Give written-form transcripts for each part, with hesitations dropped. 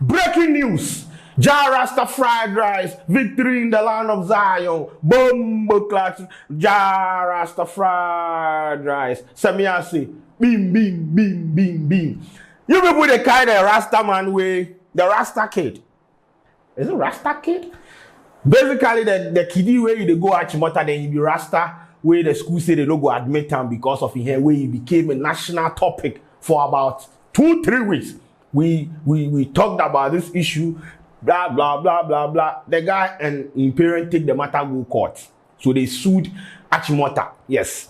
Breaking news. Ja Rasta fried rice, victory in the land of Zion. Bombo class, Ja Rasta fried rice. Semiasi, bim, bim, bim, bim, bim. You people the kind of Rasta man way, the Rasta kid. Is it Rasta kid? Basically, the kiddie way they go Achimota, then you be Rasta, where the school say they don't go admit him because of him, where he became a national topic for about 2-3 weeks. We talked about this issue. Blah blah blah blah blah. The guy and his parents take the matter go court, so they sued Achimota. Yes,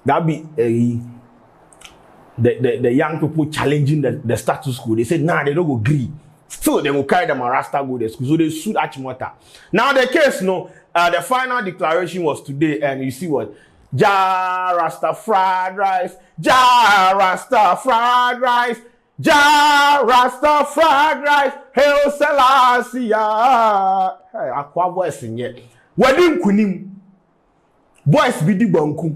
that be the young people challenging the status quo. They said nah, they don't go agree. So they will carry them and Rasta go to school. So they sued Achimota. Now the case, the final declaration was today, and you see what Ja Rasta fried rice, Ja Rasta fried rice. Ja Rasta fried rice, Hail Selassie. Hey, Kwadwo esinye. Wedding kunim. Boys bidi banku,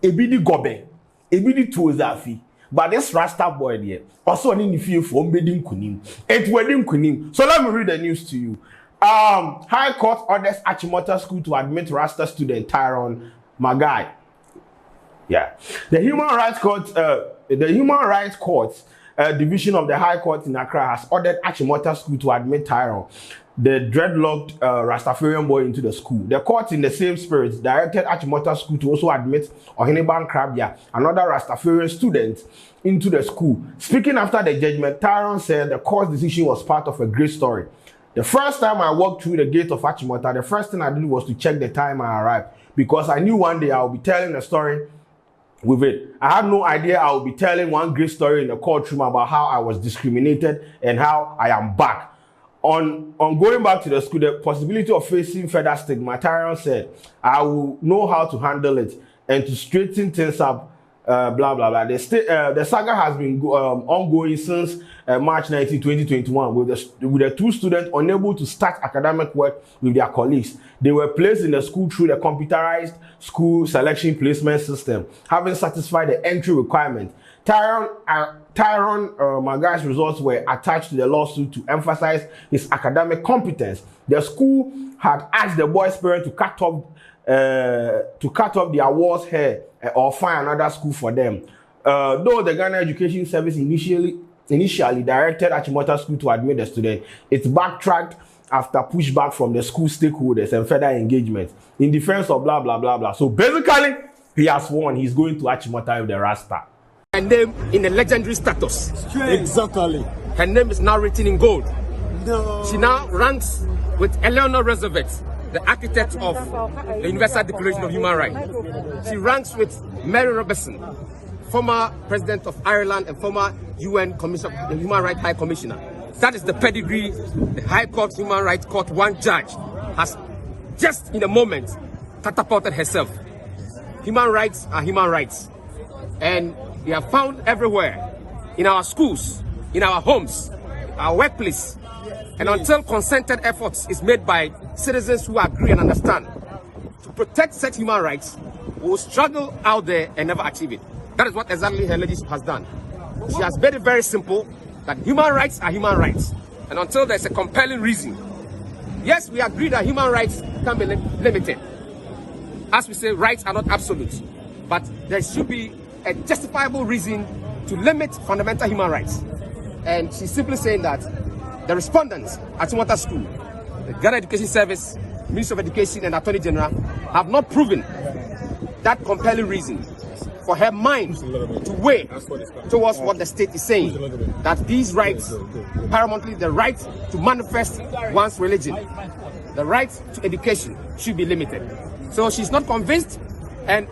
ebidi gobe, ebidi tuozafi. But this Rasta boy there, also in the field from wedding kunim. It's wedding kunim. So let me read the news to you. High Court orders Achimota School to admit Rasta student Tyrone Marhguy. Yeah, the Human Rights Court. Division of the High Court in Accra has ordered Achimota School to admit Tyrone, the dreadlocked Rastafarian boy, into the school. The court, in the same spirit, directed Achimota School to also admit Ohiniban Krabia, another Rastafarian student, into the school. Speaking after the judgment, Tyrone said the court's decision was part of a great story. The first time I walked through the gate of Achimota, the first thing I did was to check the time I arrived, because I knew one day I would be telling a story with it. I had no idea I would be telling one great story in the courtroom about how I was discriminated and how I am back. On going back to the school, the possibility of facing further stigma, Tyrone said, I will know how to handle it and to straighten things up, blah, blah, blah. The saga has been ongoing since March 19, 2021, with the two students unable to start academic work with their colleagues. They were placed in the school through the computerized school selection placement system, having satisfied the entry requirement. Tyrone Marhguy's results were attached to the lawsuit to emphasize his academic competence. The school had asked the boy's parents to cut off the award's hair or find another school for them. Though the Ghana Education Service initially directed Achimota School to admit the student, it backtracked after pushback from the school stakeholders and further engagement in defense of blah blah blah blah. So basically, he has won. He's going to Achimota with the Rasta. Her name in a legendary status. Exactly. Her name is now written in gold. No. She now ranks with Eleanor Roosevelt, the architect of the Universal Declaration of Human Rights. She ranks with Mary Robertson, former president of Ireland and former UN Human Rights High Commissioner. That is the pedigree the High Court Human Rights Court one judge has just in a moment catapulted herself. Human rights are human rights, and they are found everywhere, in our schools, in our homes, our workplace. And until concerted efforts is made by citizens who agree and understand to protect such human rights, we will struggle out there and never achieve it. That is what exactly her leadership has done. She has made it very simple that human rights are human rights. And until there's a compelling reason, yes, we agree that human rights can be limited. As we say, rights are not absolute, but there should be a justifiable reason to limit fundamental human rights. And she's simply saying that the respondents at Achimota School, the Ghana Education Service, Ministry of Education and Attorney General have not proven that compelling reason for her mind to weigh towards what the state is saying, that these rights, paramountly the right to manifest one's religion, the right to education, should be limited. So she's not convinced, and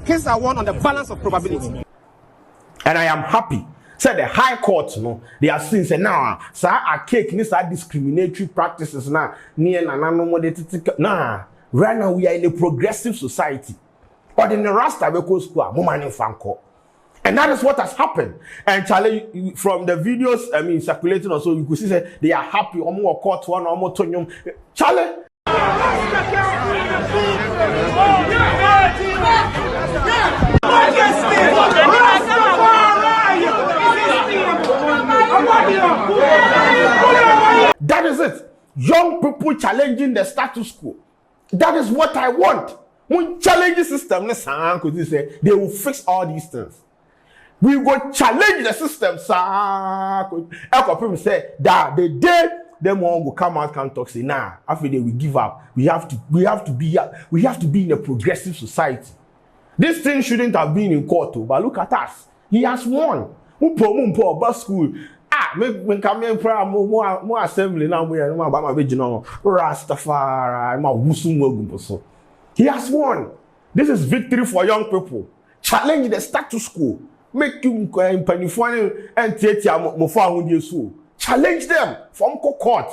cases are won on the balance of probability. And I am happy. Said the High Court, they are saying, say, nah, sir, I cake, these are discriminatory practices now. Nah, right now we are in a progressive society. But in the Rasta school, and that is what has happened. And Charlie, from the videos, circulating also, you could see that they are happy. Court one, Charlie. That is it. Young people challenging the status quo. That is what I want. When challenge the system, they will fix all these things. We will challenge the system. People say that the day them one will come out and talk, say, nah, after they will give up. We have to be in a progressive society. This thing shouldn't have been in court, but look at us. He has won. Bus school. When come in prayer, more assembly now. We are about my regional Rastafarian. He has won. This is victory for young people. Challenge the status quo. Make you panifone and tetia mofa. Challenge them from court.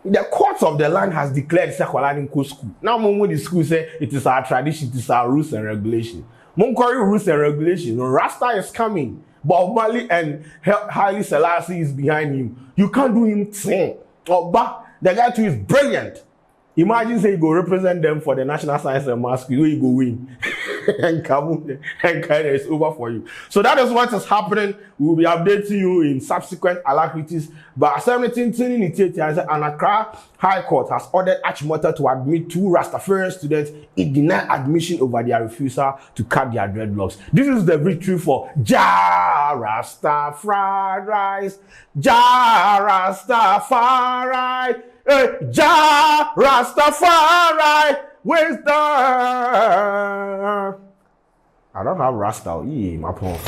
The court of the land has declared Sakwalani school. Now, when the school say it is our tradition, it is our rules and regulations. Munkori rules and regulations. Rasta is coming. Bob Marley and Haile Selassie is behind him. You can't do him thing. But the guy too is brilliant. Imagine say you go represent them for the National Science and Maths quiz, you go win. And Kaboom, and kind of it's over for you. So that is what is happening. We will be updating you in subsequent alacrities. But an Accra High Court has ordered Achimota to admit 2 Rastafarian students. It denied admission over their refusal to cut their dreadlocks. This is the victory for Ja Rastafari. Ja Rastafari. Ja Rastafari. Where's the? I don't have Rasta. Yeah, my point.